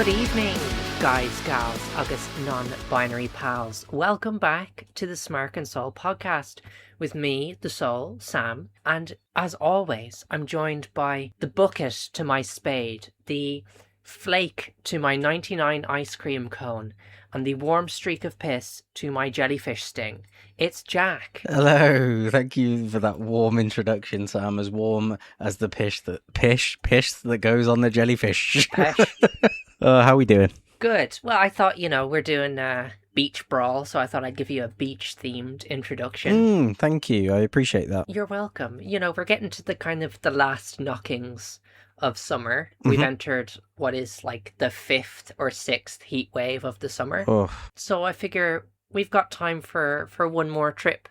Good evening, guys, gals, agus non-binary pals. Welcome back to the Smark and Soul podcast with me, the Soul, Sam, and as always, I'm joined by the bucket to my spade, the flake to my 99 ice cream cone, and the warm streak of piss to my jellyfish sting. It's Jack. Hello, thank you for that warm introduction, Sam. As warm as the pish that goes on the jellyfish. How are we doing? Good. Well, I thought, we're doing Beach Brawl, so I thought I'd give you a beach-themed introduction. Thank you. I appreciate that. You're welcome. We're getting to the last knockings of summer. We've entered what is like the 5th or 6th heat wave of the summer. So I figure we've got time for one more trip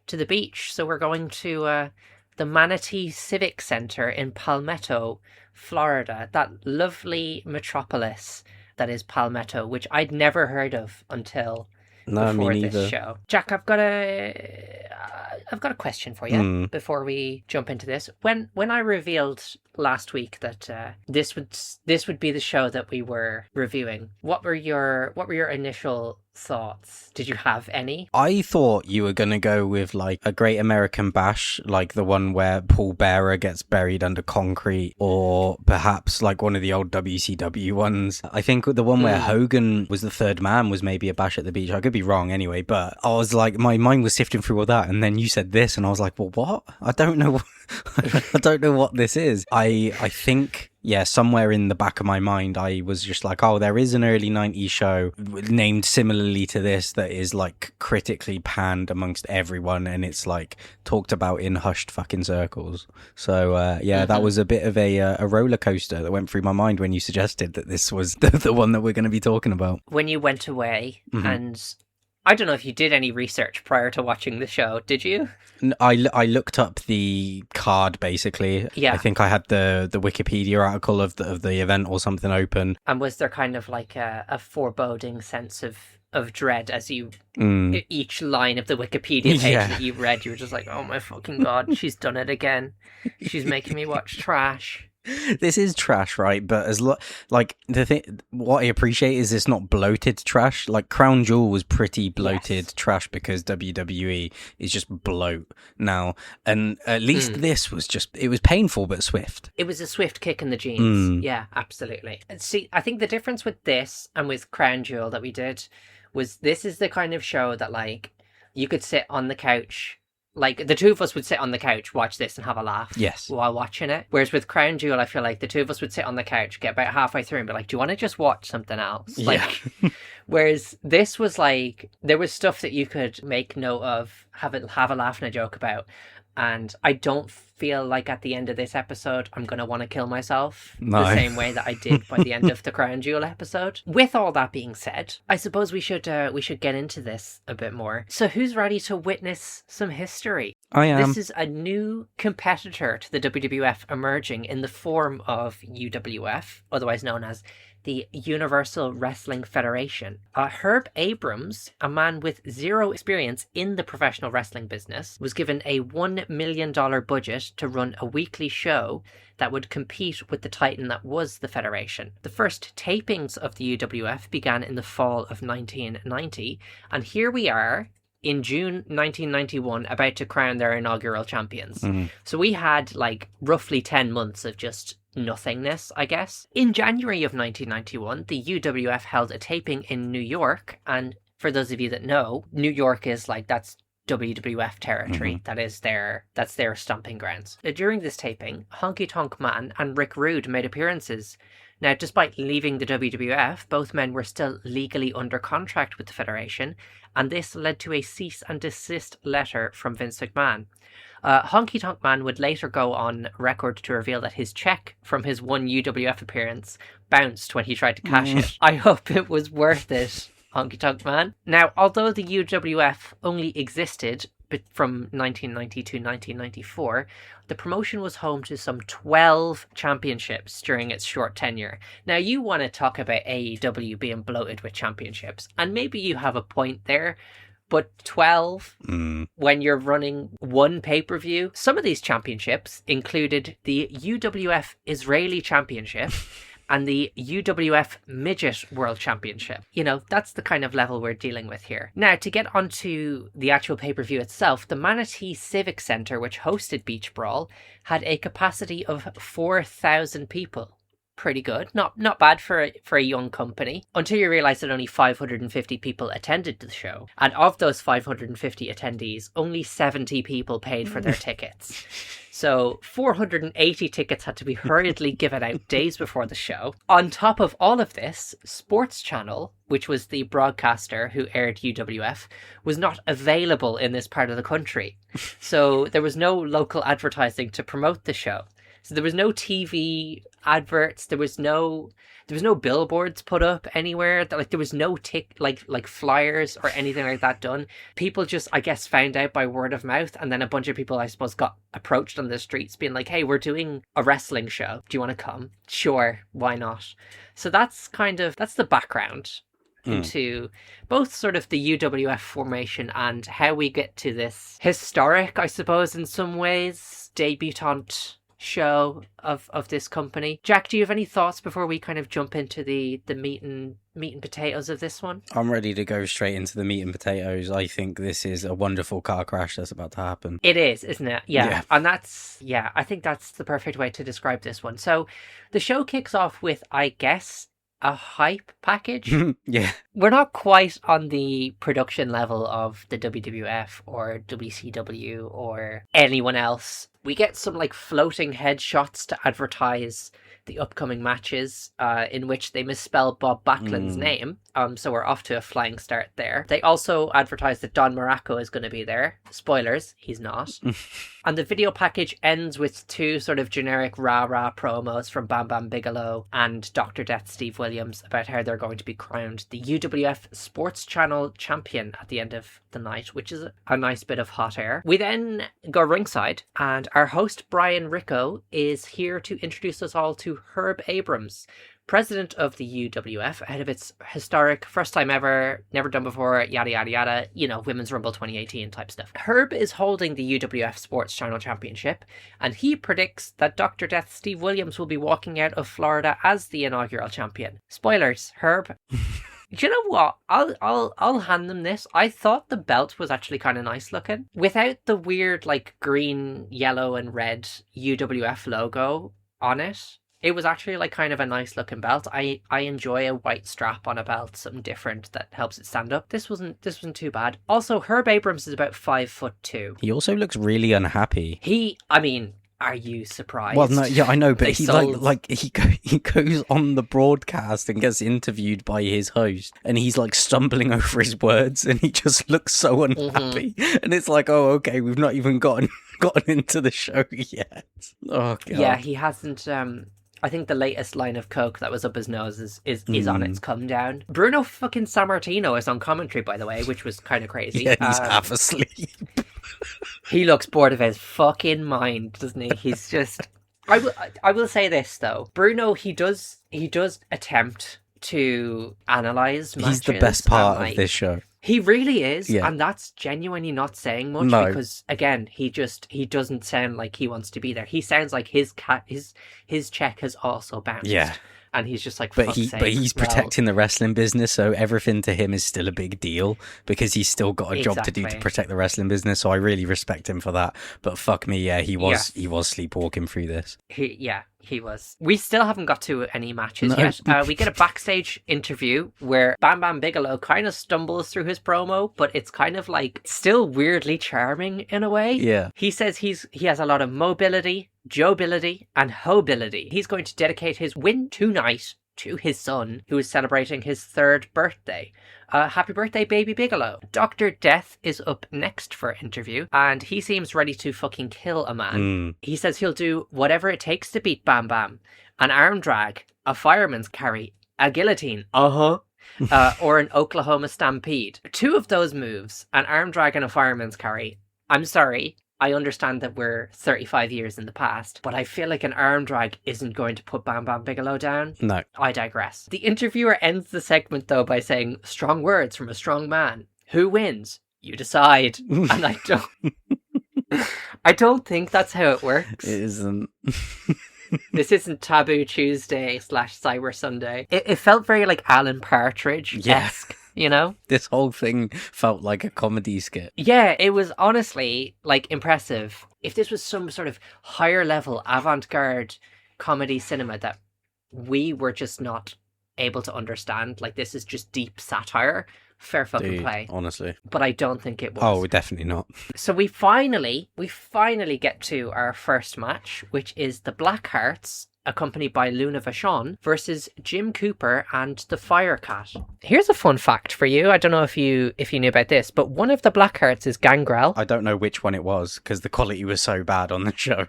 to the beach. So we're going to the Manatee Civic Center in Palmetto, Florida, that lovely metropolis that is Palmetto, which I'd never heard of until before this show. Jack, I've got a question for you before we jump into this. When I revealed last week that this would be the show that we were reviewing, what were your initial thoughts? Did you have any? I thought you were going to go with like a Great American Bash, like the one where Paul Bearer gets buried under concrete, or perhaps like one of the old WCW ones. I think the one where Hogan was the third man was maybe a Bash at the Beach. I could be wrong anyway, but I was like, my mind was sifting through all that, and then you said this, and I was like, well, what? I don't know. I don't know what this is. I think, yeah, somewhere in the back of my mind, I was just like, oh, there is an early 90s show named similarly to this that is like critically panned amongst everyone, and it's like talked about in hushed fucking circles. So that was a bit of a roller coaster that went through my mind when you suggested that this was the one that we're going to be talking about. When you went away and I don't know if you did any research prior to watching the show, did you? I looked up the card, basically. Yeah. I think I had the Wikipedia article of the event or something open. And was there kind of like a foreboding sense of dread as you, each line of the Wikipedia page that you read, you were just like, oh my fucking God, she's done it again. She's making me watch trash. This is trash, right? But the thing, what I appreciate is it's not bloated trash. Like Crown Jewel was pretty bloated trash because WWE is just bloat now, and at least this was it was painful but swift. It was a swift kick in the jeans. Yeah, absolutely. See, I think the difference with this and with Crown Jewel that we did was this is the kind of show that like you could sit on the couch. Like, the two of us would sit on the couch, watch this, and have a laugh while watching it. Whereas with Crown Jewel, I feel like the two of us would sit on the couch, get about halfway through, and be like, do you want to just watch something else? Like, whereas this was like, there was stuff that you could make note of, have a laugh and a joke about. And I don't feel like at the end of this episode, I'm going to want to kill myself the same way that I did by the end of the Crown Jewel episode. With all that being said, I suppose we should get into this a bit more. So who's ready to witness some history? I am. This is a new competitor to the WWF emerging in the form of UWF, otherwise known as the Universal Wrestling Federation. Herb Abrams, a man with zero experience in the professional wrestling business, was given a $1 million budget to run a weekly show that would compete with the titan that was the Federation. The first tapings of the UWF began in the fall of 1990, and here we are in June 1991 about to crown their inaugural champions. So we had like roughly 10 months of just nothingness, I guess. In January of 1991, the UWF held a taping in New York, and for those of you that know, New York is like, that's WWF territory. That's their stomping grounds. During this taping, Honky Tonk Man and Rick Rude made appearances. Now, despite leaving the WWF, both men were still legally under contract with the Federation, and this led to a cease and desist letter from Vince McMahon. Honky Tonk Man would later go on record to reveal that his check from his one UWF appearance bounced when he tried to cash it. I hope it was worth it, Honky Tonk Man. Now, although the UWF only existed from 1990 to 1994, the promotion was home to some 12 championships during its short tenure. Now, you want to talk about AEW being bloated with championships, and maybe you have a point there, but 12 when you're running one pay-per-view. Some of these championships included the UWF Israeli Championship and the UWF Midget World Championship. You know, that's the kind of level we're dealing with here. Now, to get onto the actual pay-per-view itself, the Manatee Civic Center, which hosted Beach Brawl, had a capacity of 4,000 people. Pretty good. Not bad for a young company. Until you realise that only 550 people attended the show. And of those 550 attendees, only 70 people paid for their tickets. So 480 tickets had to be hurriedly given out days before the show. On top of all of this, Sports Channel, which was the broadcaster who aired UWF, was not available in this part of the country. So there was no local advertising to promote the show. So there was no TV adverts. There was no billboards put up anywhere. Like there was no like flyers or anything like that done. People just, I guess, found out by word of mouth, and then a bunch of people, I suppose, got approached on the streets, being like, "Hey, we're doing a wrestling show. Do you want to come?" Sure, why not? So that's the background into both sort of the UWF formation and how we get to this historic, I suppose, in some ways, debutante show of this company. Jack, do you have any thoughts before we kind of jump into the meat and potatoes of this one? I'm ready to go straight into the meat and potatoes. I think this is a wonderful car crash that's about to happen. It is, isn't it? Yeah. And I think that's the perfect way to describe this one. So the show kicks off with, I guess, a hype package. Yeah. We're not quite on the production level of the WWF or WCW or anyone else. We get some like floating headshots to advertise the upcoming matches, in which they misspell Bob Backlund's name. So we're off to a flying start there. They also advertise that Don Morocco is going to be there. Spoilers, he's not. And the video package ends with two sort of generic rah-rah promos from Bam Bam Bigelow and Dr. Death Steve Williams about how they're going to be crowned the UWF Sports Channel champion at the end of the night, which is a nice bit of hot air. We then go ringside, and our host Brian Ricco is here to introduce us all to Herb Abrams, president of the UWF, ahead of its historic first time ever, never done before, yada yada yada, you know, Women's Rumble 2018 type stuff. Herb is holding the UWF Sports Channel Championship, and he predicts that Dr. Death Steve Williams will be walking out of Florida as the inaugural champion. Spoilers, Herb. Do you know what? I'll hand them this. I thought the belt was actually kind of nice looking. Without the weird like green, yellow and red UWF logo on it. It was actually like kind of a nice looking belt. I enjoy a white strap on a belt, something different that helps it stand up. This wasn't too bad. Also, Herb Abrams is about 5'2". He also looks really unhappy. Are you surprised? Well, no, yeah, I know, but he sold... he goes on the broadcast and gets interviewed by his host, and he's like stumbling over his words, and he just looks so unhappy. And it's like, oh, okay, we've not even gotten into the show yet. Oh god. Yeah, he hasn't. I think the latest line of coke that was up his nose is on its come down. Bruno fucking Sammartino is on commentary, by the way, which was kind of crazy. Yeah, he's half asleep. He looks bored of his fucking mind, doesn't he? He's just... I will say this, though. Bruno, he does attempt to analyse matches. He's the best part of this show. He really is, yeah. And that's genuinely not saying much because, again, he doesn't sound like he wants to be there. He sounds like his check has also bounced. Yeah. And he's just like, but he's protecting the wrestling business, so everything to him is still a big deal because he's still got a job to do to protect the wrestling business. So I really respect him for that. But fuck me, yeah, he was sleepwalking through this. He was. We still haven't got to any matches yet. We get a backstage interview where Bam Bam Bigelow kind of stumbles through his promo, but it's kind of like still weirdly charming in a way. Yeah. He says he has a lot of mobility, jobility, and hobility. He's going to dedicate his win tonight to his son, who is celebrating his 3rd birthday. Happy birthday, baby Bigelow. Dr. Death is up next for interview, and he seems ready to fucking kill a man. He says he'll do whatever it takes to beat Bam Bam. An arm drag, a fireman's carry, a guillotine, or an Oklahoma stampede. 2 of those moves, an arm drag and a fireman's carry. I'm sorry, I understand that we're 35 years in the past, but I feel like an arm drag isn't going to put Bam Bam Bigelow down. No. I digress. The interviewer ends the segment, though, by saying, strong words from a strong man. Who wins? You decide. And I don't think that's how it works. It isn't. This isn't Taboo Tuesday / Cyber Sunday. It felt very like Alan Partridge-esque, you know? This whole thing felt like a comedy skit. Yeah, it was honestly, like, impressive. If this was some sort of higher level avant-garde comedy cinema that we were just not able to understand, like, this is just deep satire, fair fucking play. Honestly. But I don't think it was. Oh, definitely not. So we finally get to our first match, which is the Blackhearts, accompanied by Luna Vachon, versus Jim Cooper and the Firecat. Here's a fun fact for you. I don't know if you knew about this, but one of the Blackhearts is Gangrel. I don't know which one it was, because the quality was so bad on the show.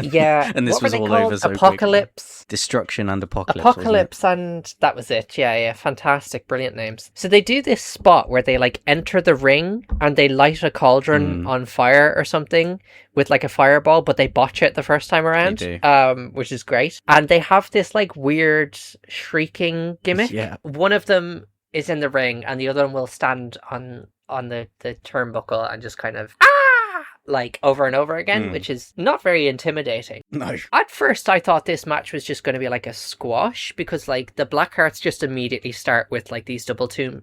Yeah. And this what was were they all called? over so Apocalypse. quickly. Destruction and Apocalypse. Apocalypse, and that was it. Yeah. Fantastic, brilliant names. So they do this spot where they like enter the ring and they light a cauldron on fire or something with like a fireball, but they botch it the first time around, which is great. And they have this like weird shrieking gimmick. Yeah. One of them is in the ring and the other one will stand on the turnbuckle and just kind of like over and over again, which is not very intimidating. No. At first I thought this match was just going to be like a squash, because like the Blackhearts just immediately start with like these double team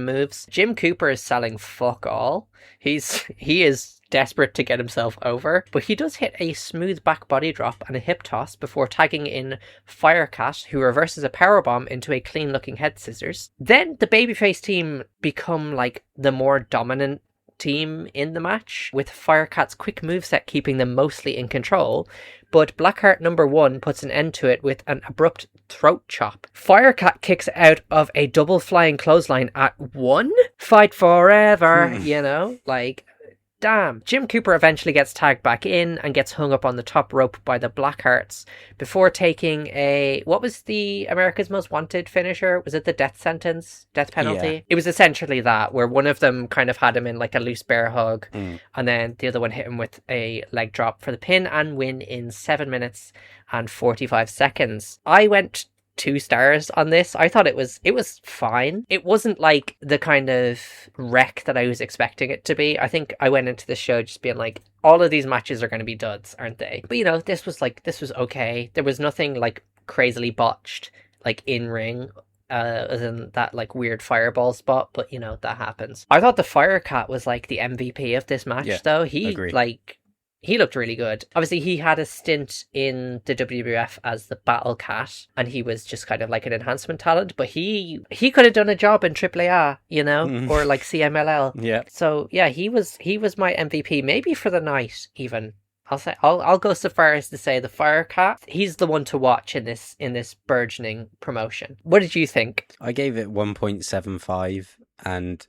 moves. Jim Cooper is selling fuck all. He is desperate to get himself over, but he does hit a smooth back body drop and a hip toss before tagging in Firecat, who reverses a powerbomb into a clean looking head scissors. Then the babyface team become like the more dominant team in the match, with Firecat's quick moveset keeping them mostly in control, but Blackheart number 1 puts an end to it with an abrupt throat chop. Firecat kicks out of a double flying clothesline at 1. Fight forever, you know, like, damn. Jim Cooper eventually gets tagged back in and gets hung up on the top rope by the Blackhearts before taking what was the America's Most Wanted finisher? Was it the death penalty? Yeah. It was essentially that, where one of them kind of had him in like a loose bear hug, and then the other one hit him with a leg drop for the pin and win in 7 minutes and 45 seconds. I went 2 stars on this. I thought it was fine. It wasn't like the kind of wreck that I was expecting it to be. I think I went into the show just being like, all of these matches are going to be duds, aren't they? But you know, this was okay. There was nothing like crazily botched, like in ring, other than that like weird fireball spot. But you know, that happens. I thought the Firecat was like the MVP of this match, though. He looked really good. Obviously, he had a stint in the WWF as the Battle Cat, and he was just kind of like an enhancement talent, but he could have done a job in AAA, you know, or like CMLL. Yeah. So yeah, he was my MVP, maybe for the night even. I'll go so far as to say the Firecat, he's the one to watch in this burgeoning promotion. What did you think? I gave it 1.75, and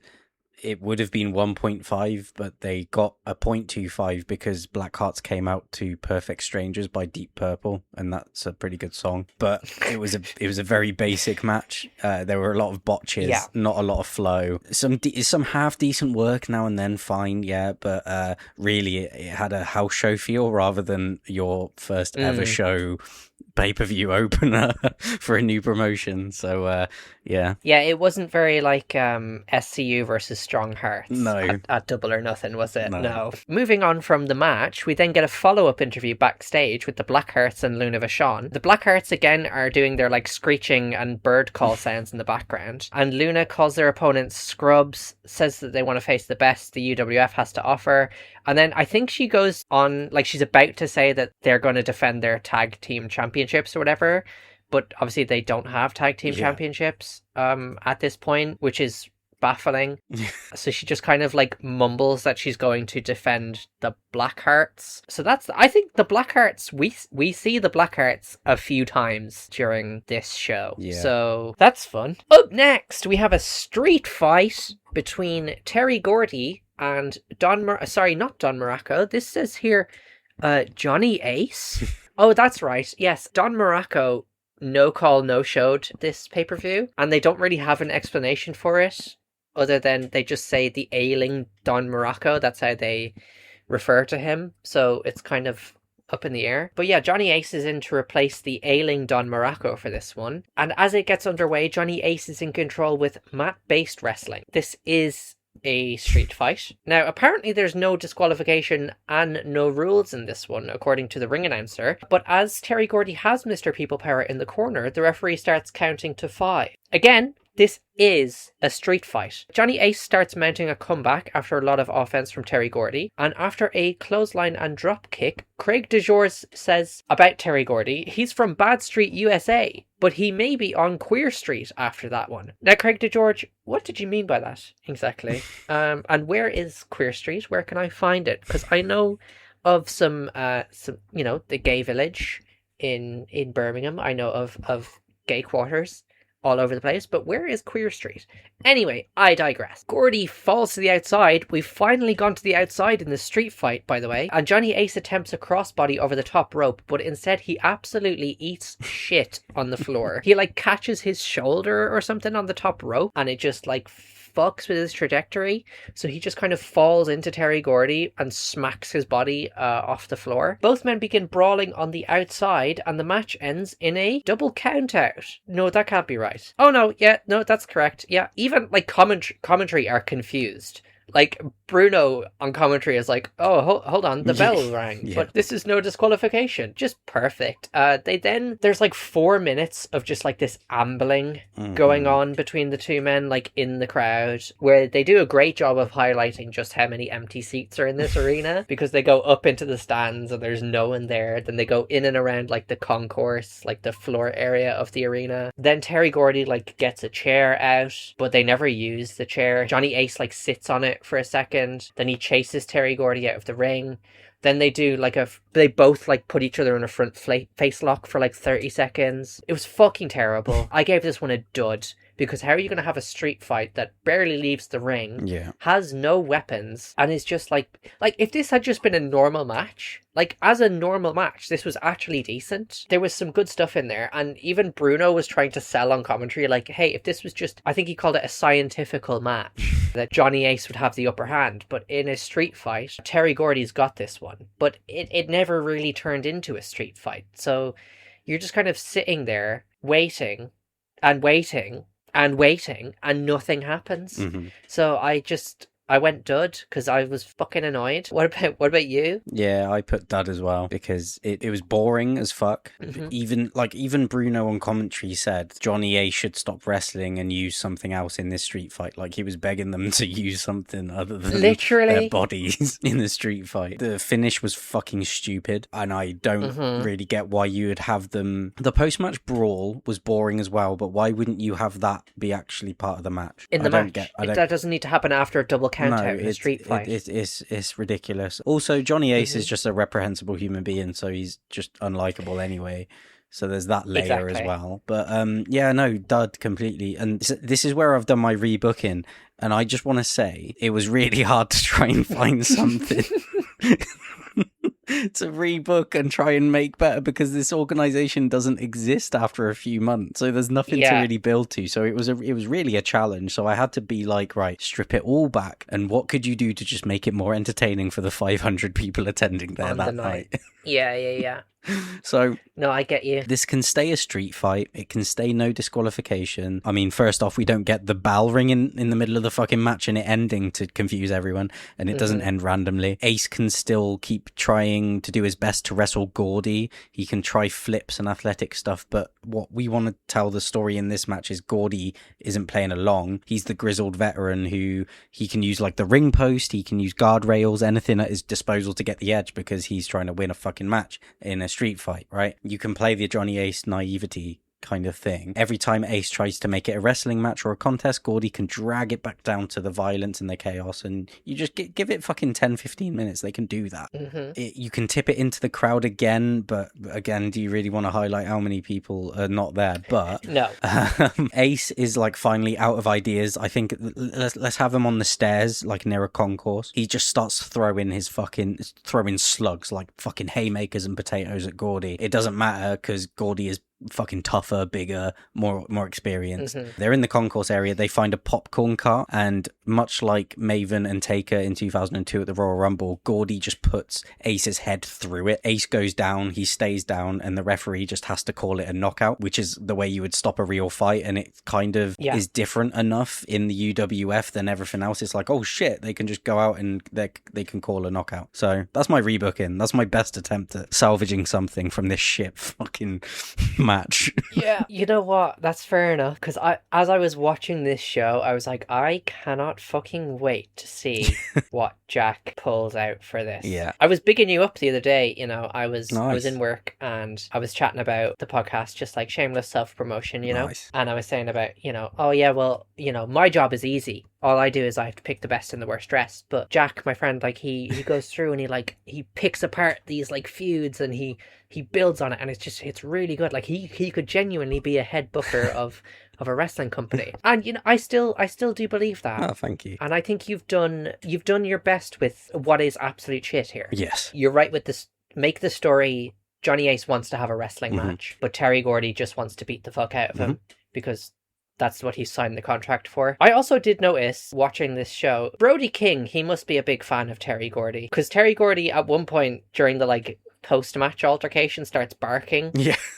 it would have been 1.5, but they got a 0.25 because Blackhearts came out to Perfect Strangers by Deep Purple, and that's a pretty good song. But it was a very basic match. There were a lot of botches, not a lot of flow. Some half decent work now and then, fine, yeah. But really, it had a house show feel rather than your first ever show pay-per-view opener for a new promotion. So yeah, it wasn't very like SCU versus Strong Hearts. No, at Double or Nothing, was it? No. Moving on from the match, we then get a follow-up interview backstage with the Blackhearts and Luna Vachon. The Blackhearts again are doing their like screeching and bird call sounds in the background, and Luna calls their opponents scrubs, says that they want to face the best the UWF has to offer, and then I think she goes on, like she's about to say that they're going to defend their tag team championships or whatever, but obviously they don't have tag team championships at this point, which is baffling. So she just kind of like mumbles that she's going to defend the Blackhearts. So I think the Blackhearts, we see the Blackhearts a few times during this show. So that's fun. Up next, we have a street fight between Terry Gordy and not Don Morocco. This says here Johnny Ace. Oh, that's right. Yes, Don Morocco no-showed this pay-per-view, and they don't really have an explanation for it, other than they just say the ailing Don Morocco. That's how they refer to him, so it's kind of up in the air. But yeah, Johnny Ace is in to replace the ailing Don Morocco for this one, and as it gets underway, Johnny Ace is in control with mat-based wrestling. This is a street fight. Now, apparently there's no disqualification and no rules in this one, according to the ring announcer, but as Terry Gordy has Mr. People Power in the corner, the referee starts counting to 5. Again, this is a street fight. Johnny Ace starts mounting a comeback after a lot of offense from Terry Gordy, and after a clothesline and drop kick, Craig DeJour says about Terry Gordy, he's from Bad Street, USA, but he may be on Queer Street after that one. Now, Craig DeJour, what did you mean by that exactly? And where is Queer Street? Where can I find it? Because I know of some, the gay village in Birmingham. I know of gay quarters all over the place, but where is Queer Street? Anyway, I digress. Gordy falls to the outside. We've finally gone to the outside in the street fight, by the way, and Johnny Ace attempts a crossbody over the top rope, but instead he absolutely eats shit on the floor. He catches his shoulder or something on the top rope, and it just fucks with his trajectory, so he just kind of falls into Terry Gordy and smacks his body off the floor. Both men begin brawling on the outside, and the match ends in a double count out. No, that can't be right. Oh no, yeah, no, that's correct. Yeah, even commentary are confused. Bruno on commentary is oh, hold on, the bell rang. Yeah. But this is no disqualification. Just perfect. There's 4 minutes of just this ambling going on between the two men, in the crowd, where they do a great job of highlighting just how many empty seats are in this arena, because they go up into the stands and there's no one there. Then they go in and around the concourse, the floor area of the arena. Then Terry Gordy gets a chair out, but they never use the chair. Johnny Ace sits on it for a second, then he chases Terry Gordy out of the ring. Then they do they both put each other in a front face lock for 30 seconds. It was fucking terrible. I gave this one a dud, because how are you going to have a street fight that barely leaves the ring, has no weapons, and is just if this had just been a normal match, as a normal match, this was actually decent. There was some good stuff in there, and even Bruno was trying to sell on commentary, hey, if this was just, I think he called it a scientifical match, that Johnny Ace would have the upper hand, but in a street fight, Terry Gordy's got this one. But it never really turned into a street fight, so you're just kind of sitting there, waiting, and waiting, and waiting, and nothing happens. So I went dud, because I was fucking annoyed. What about you? Yeah, I put dud as well, because it was boring as fuck. Even Bruno on commentary said Johnny A should stop wrestling and use something else in this street fight. He was begging them to use something other than literally their bodies in the street fight. The finish was fucking stupid, and I don't really get why you would have them. The post-match brawl was boring as well, but why wouldn't you have that be actually part of the match? That doesn't need to happen after a double count out in a street fight. It's ridiculous. Also, Johnny Ace is just a reprehensible human being, so he's just unlikable anyway. So there's that layer as well. But dud completely. And this is where I've done my rebooking, and I just want to say it was really hard to try and find something to rebook and try and make better, because this organization doesn't exist after a few months, so there's nothing to really build to. So it was really a challenge. So I had to be right, strip it all back, and what could you do to just make it more entertaining for the 500 people attending there that night? Yeah. So no, I get you. This can stay a street fight. It can stay no disqualification. I mean, first off, we don't get the bell ringing in the middle of the fucking match and it ending to confuse everyone, and it doesn't end randomly. Ace can still keep trying to do his best to wrestle Gordy. He can try flips and athletic stuff, but what we want to tell the story in this match is Gordy isn't playing along. He's the grizzled veteran who he can use the ring post, he can use guardrails, anything at his disposal to get the edge, because he's trying to win a fucking match in a street fight, right? You can play the Johnny Ace naivety kind of thing. Every time Ace tries to make it a wrestling match or a contest, Gordy can drag it back down to the violence and the chaos, and you just give it fucking 10-15 minutes. They can do that. You can tip it into the crowd again, but again, do you really want to highlight how many people are not there? But no. Ace is finally out of ideas. I think let's have him on the stairs near a concourse. He just starts throwing slugs, fucking haymakers and potatoes at Gordy. It doesn't matter, because Gordy is fucking tougher, bigger, more experienced. Mm-hmm. They're in the concourse area. They find a popcorn cart, and much like Maven and Taker in 2002 at the Royal Rumble, Gordy just puts Ace's head through it. Ace goes down, he stays down, and the referee just has to call it a knockout, which is the way you would stop a real fight, and it kind of is different enough in the UWF than everything else. It's like, oh shit, they can just go out and they can call a knockout. So that's my rebooking. That's my best attempt at salvaging something from this shit fucking match. Yeah, you know what? That's fair enough. Because as I was watching this show, I was like, I cannot fucking wait to see what Jack pulls out for this. Yeah. I was bigging you up the other day. You know, I was Nice. in work and I was chatting about the podcast, just like shameless self-promotion, you know? Nice. And I was saying about, you know, oh yeah, well, you know, my job is easy. All I do is I have to pick the best and the worst dressed. But Jack, my friend, like he goes through and he picks apart these like feuds and he builds on it, and it's really good. Like he could genuinely be a head booker of a wrestling company. And you know, I still do believe that. Oh, thank you. And I think you've done your best with what is absolute shit here. Yes. You're right with this. Make the story. Johnny Ace wants to have a wrestling match, but Terry Gordy just wants to beat the fuck out of him because that's what he signed the contract for. I also did notice, watching this show, Brody King, he must be a big fan of Terry Gordy. Because Terry Gordy, at one point during the, like, post-match altercation, starts barking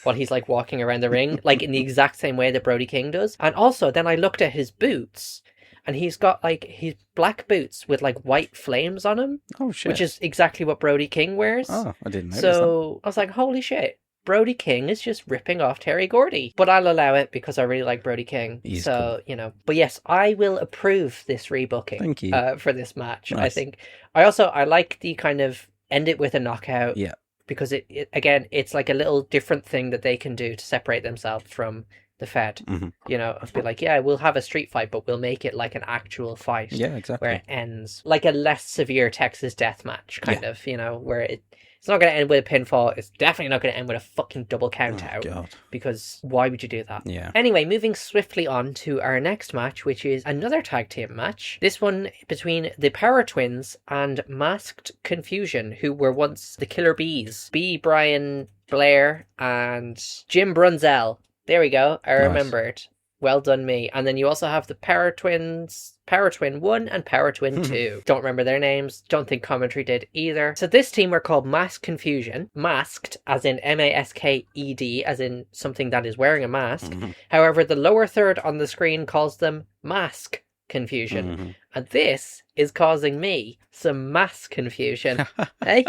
while he's, like, walking around the ring, like, in the exact same way that Brody King does. And also, then I looked at his boots, and he's got, like, his black boots with, like, white flames on him. Oh, shit. Which is exactly what Brody King wears. Oh, I didn't notice So, I was like, holy shit. Brody King is just ripping off Terry Gordy. But I'll allow it because I really like Brody King. He's so, cool. You know. But yes, I will approve this rebooking. Thank you. For this match. Nice. I think. I like the kind of end it with a knockout. Yeah. Because it again, it's like a little different thing that they can do to separate themselves from the Fed. You know, be like, yeah, we'll have a street fight, but we'll make it like an actual fight. Yeah, exactly. Where it ends like a less severe Texas death match, kind of, you know, where it's not going to end with a pinfall. It's definitely not going to end with a fucking double count out. God. Because why would you do that? Yeah. Anyway, moving swiftly on to our next match, which is another tag team match. This one between the Power Twins and Masked Confusion, who were once the Killer Bees. B. Brian Blair and Jim Brunzell. There we go. I remembered. Well done, me. And then you also have the Power Twins, Power Twin 1 and Power Twin 2. Don't remember their names. Don't think commentary did either. So this team were called Masked Confusion. Masked, as in M-A-S-K-E-D, as in something that is wearing a mask. However, the lower third on the screen calls them Mask Confusion. And this is causing me some mass confusion. Hey?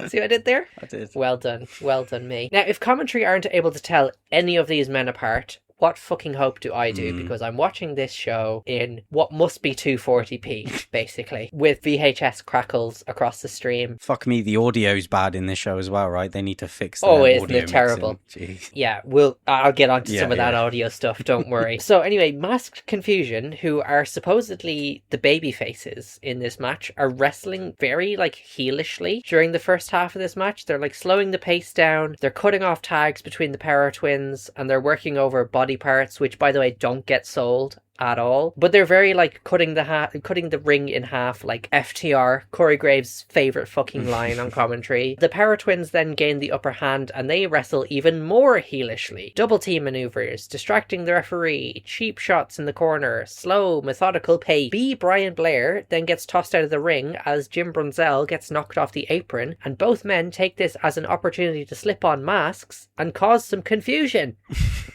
See what I did there? I did. Well done, me. Now, if commentary aren't able to tell any of these men apart, what fucking hope do I do? Because I'm watching this show in what must be 240p, basically, with VHS crackles across the stream. Fuck me, the audio's bad in this show as well, right? They need to fix that. Oh, isn't it terrible? Jeez. Yeah, I'll get onto some of that audio stuff, don't worry. So anyway, Masked Confusion, who are supposedly the baby faces in this match, are wrestling very, like, heelishly during the first half of this match. They're, like, slowing the pace down, they're cutting off tags between the Power Twins, and they're working over body parts, which, by the way, don't get sold at all. But they're very, like, cutting the ring in half, like FTR, Corey Graves' favourite fucking line on commentary. The Power Twins then gain the upper hand, and they wrestle even more heelishly. Double team maneuvers, distracting the referee, cheap shots in the corner, slow, methodical pace. B. Brian Blair then gets tossed out of the ring as Jim Brunzell gets knocked off the apron, and both men take this as an opportunity to slip on masks and cause some confusion.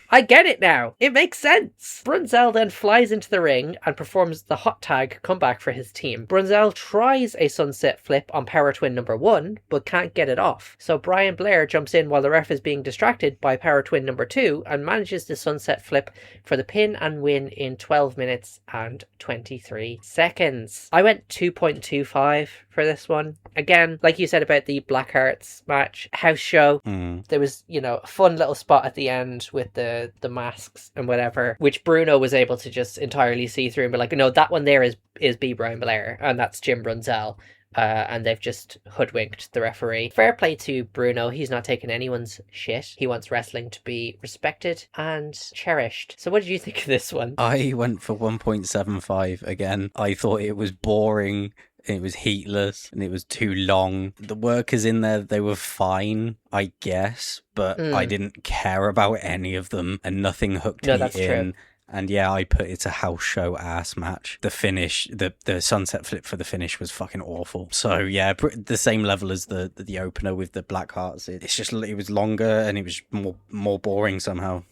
I get it now. It makes sense. Brunzell then flies into the ring and performs the hot tag comeback for his team. Brunzell tries a sunset flip on Power Twin number 1, but can't get it off. So Brian Blair jumps in while the ref is being distracted by Power Twin number 2 and manages the sunset flip for the pin and win in 12 minutes and 23 seconds. I went 2.25 for this one. Again, like you said about the Blackhearts match, house show, there was, you know, a fun little spot at the end with the masks and whatever, which Bruno was able to just entirely see through and be like, no, that one there is B. Brian Blair, and that's Jim Brunzell. And they've just hoodwinked the referee. Fair play to Bruno. He's not taking anyone's shit. He wants wrestling to be respected and cherished. So what did you think of this one? I went for 1.75 again. I thought it was boring It was heatless and it was too long. The workers in there, they were fine, I guess, but I didn't care about any of them and nothing hooked me that's in. true. And yeah, I put it's a house show ass match. The finish, the sunset flip for the finish was fucking awful. So yeah, the same level as the opener with the Blackhearts. It's just, it was longer and it was more boring somehow.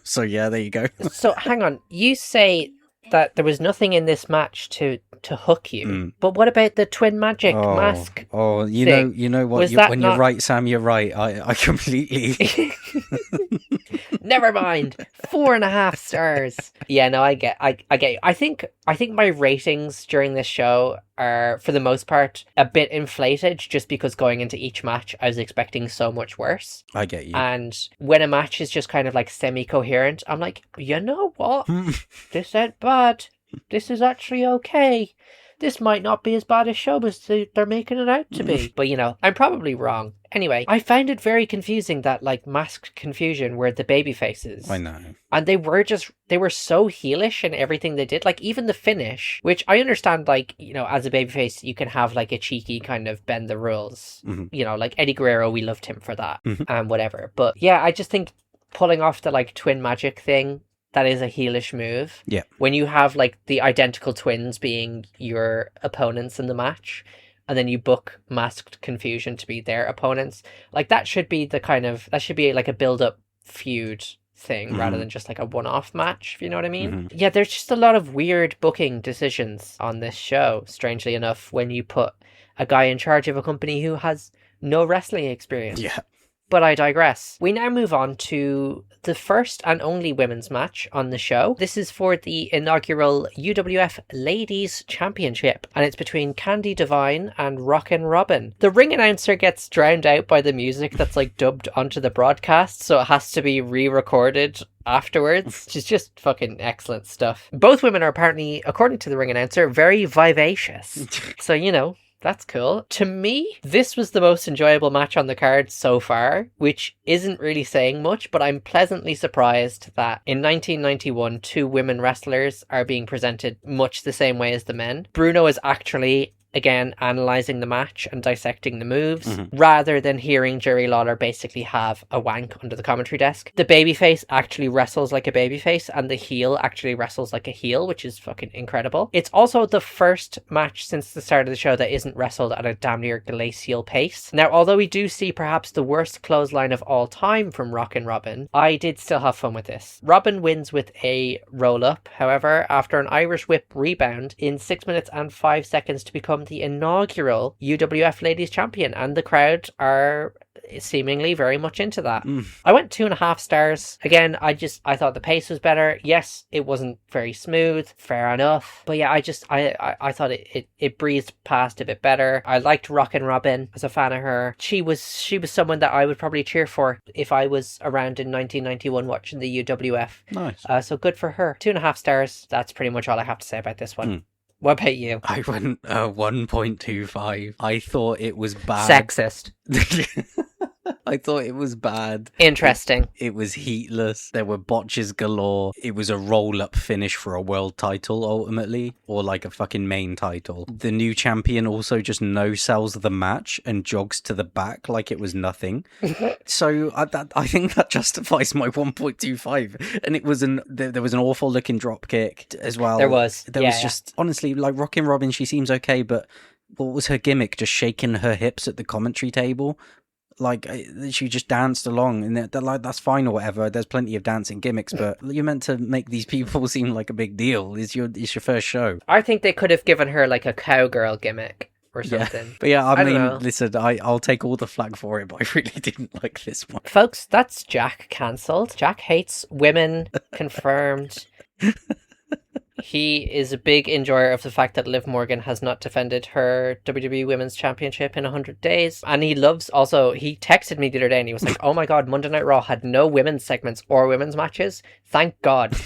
So yeah, there you go. So hang on, you say that there was nothing in this match to hook you, but what about the twin magic mask? Oh, you know what? When you're right, Sam, you're right. I completely. Never mind. 4.5 stars. Yeah, no, I get you. I think my ratings during this show are, for the most part, a bit inflated, just because going into each match I was expecting so much worse. I get you. And when a match is just kind of like semi-coherent, I'm like, you know what? This ain't bad. This is actually okay. This might not be as bad as showbiz they're making it out to be. But, I'm probably wrong. Anyway, I found it very confusing that, like, Masked Confusion were the baby faces. I know. And they were so heelish in everything they did. Like, even the finish, which I understand, like, as a babyface, you can have, like, a cheeky kind of bend the rules. Mm-hmm. Like Eddie Guerrero, we loved him for that. And whatever. But, yeah, I just think pulling off the, like, twin magic thing, that is a heelish move. Yeah. When you have, like, the identical twins being your opponents in the match, and then you book Masked Confusion to be their opponents, like, that should be like a build-up feud thing rather than just like a one-off match, if you know what I mean. Yeah, there's just a lot of weird booking decisions on this show, strangely enough, when you put a guy in charge of a company who has no wrestling experience. Yeah. But I digress. We now move on to the first and only women's match on the show. This is for the inaugural UWF Ladies Championship, and it's between Candi, Devine and Rockin. The ring announcer gets drowned out by the music that's like dubbed onto the broadcast, so it has to be re-recorded afterwards, which is just fucking excellent stuff. Both women are apparently, according to the ring announcer, very vivacious. So, that's cool. To me, this was the most enjoyable match on the card so far, which isn't really saying much, but I'm pleasantly surprised that in 1991, 2 women wrestlers are being presented much the same way as the men. Bruno is actually, again, analysing the match and dissecting the moves, rather than hearing Jerry Lawler basically have a wank under the commentary desk. The babyface actually wrestles like a babyface, and the heel actually wrestles like a heel, which is fucking incredible. It's also the first match since the start of the show that isn't wrestled at a damn near glacial pace. Now, although we do see perhaps the worst clothesline of all time from Rockin' Robin, I did still have fun with this. Robin wins with a roll-up, however, after an Irish whip rebound in 6 minutes and 5 seconds to become the inaugural UWF Ladies Champion, and the crowd are seemingly very much into that. I went 2.5 stars. Again, I thought the pace was better. Yes, it wasn't very smooth, fair enough, but yeah, I thought it breezed past a bit better. I liked Rockin' Robin, as a fan of her. She was someone that I would probably cheer for if I was around in 1991 watching the UWF. Nice. So good for her. 2.5 stars. That's pretty much all I have to say about this one. What about you? I went 1.25. I thought it was bad. Sexist. I thought it was bad. Interesting. It was heatless. There were botches galore. It was a roll-up finish for a world title, ultimately, or like a fucking main title. The new champion also just no-sells the match and jogs to the back like it was nothing. So I think that justifies my 1.25. And it was there was an awful-looking drop kick as well. There was. Just, honestly, like Rockin' Robin, she seems okay, but what was her gimmick? Just shaking her hips at the commentary table? Like, she just danced along, and that's fine or whatever. There's plenty of dancing gimmicks, but you're meant to make these people seem like a big deal. It's your first show. I think they could have given her like a cowgirl gimmick or something. Yeah. But yeah, I mean, listen, I'll take all the flag for it, but I really didn't like this one. Folks, that's Jack cancelled. Jack hates women, confirmed. He is a big enjoyer of the fact that Liv Morgan has not defended her WWE Women's Championship in 100 days. And he texted me the other day and he was like, oh my God, Monday Night Raw had no women's segments or women's matches. Thank God.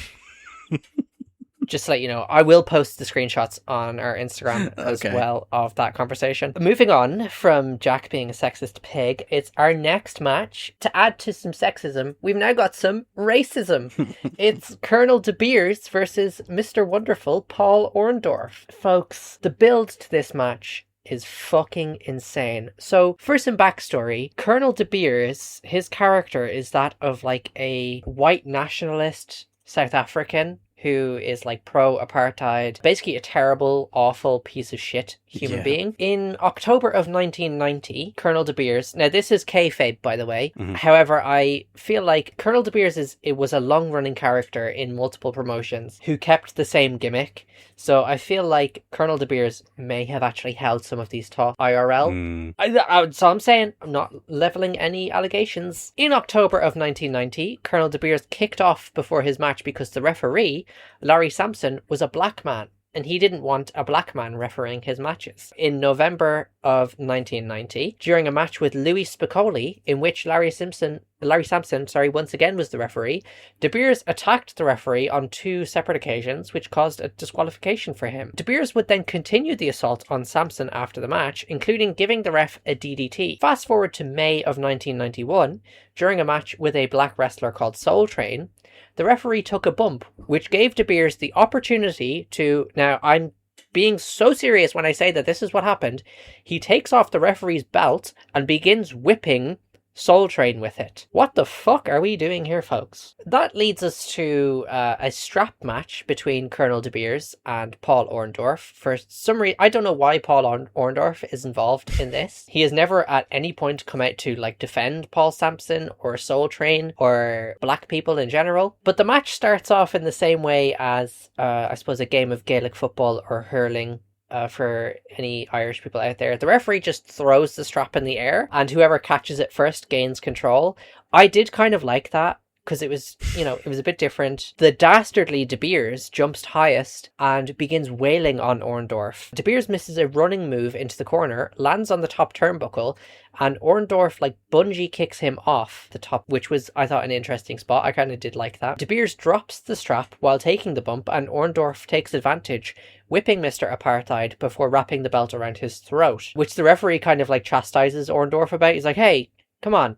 Just to let you know, I will post the screenshots on our Instagram as well of that conversation. Moving on from Jack being a sexist pig, it's our next match. To add to some sexism, we've now got some racism. It's Colonel DeBeers versus Mr. Wonderful Paul Orndorff. Folks, the build to this match is fucking insane. So, for some backstory, Colonel DeBeers, his character is that of like a white nationalist South African who is like pro-apartheid, basically a terrible, awful piece of shit human being. In October of 1990, Colonel DeBeers, now this is kayfabe by the way, however I feel like Colonel DeBeers was a long-running character in multiple promotions who kept the same gimmick, so I feel like Colonel DeBeers may have actually held some of these talks IRL. So I'm saying, I'm not levelling any allegations. In October of 1990, Colonel DeBeers kicked off before his match because the referee, Larry Sampson, was a black man, and he didn't want a black man refereeing his matches. In November of 1990, during a match with Louis Spicoli, in which Larry Sampson, once again was the referee, DeBeers attacked the referee on 2 separate occasions, which caused a disqualification for him. DeBeers would then continue the assault on Sampson after the match, including giving the ref a DDT. Fast forward to May of 1991, during a match with a black wrestler called Soul Train, the referee took a bump, which gave DeBeers the opportunity to... Now, I'm being so serious when I say that this is what happened. He takes off the referee's belt and begins whipping Soul Train with it. What the fuck are we doing here, folks? That leads us to a strap match between Colonel DeBeers and Paul Orndorff. For some reason, I don't know why Paul Orndorff is involved in this. He has never at any point come out to like defend Paul Sampson or Soul Train or black people in general. But the match starts off in the same way as, I suppose, a game of Gaelic football or hurling. For any Irish people out there, the referee just throws the strap in the air and whoever catches it first gains control. I did kind of like that because it was, it was a bit different. The dastardly DeBeers jumps highest and begins wailing on Orndorff. DeBeers misses a running move into the corner, lands on the top turnbuckle, and Orndorff bungee kicks him off the top, which was, I thought, an interesting spot. I kind of did like that. DeBeers drops the strap while taking the bump, and Orndorff takes advantage, whipping Mr. Apartheid before wrapping the belt around his throat, which the referee kind of chastises Orndorff about. He's like, hey, come on.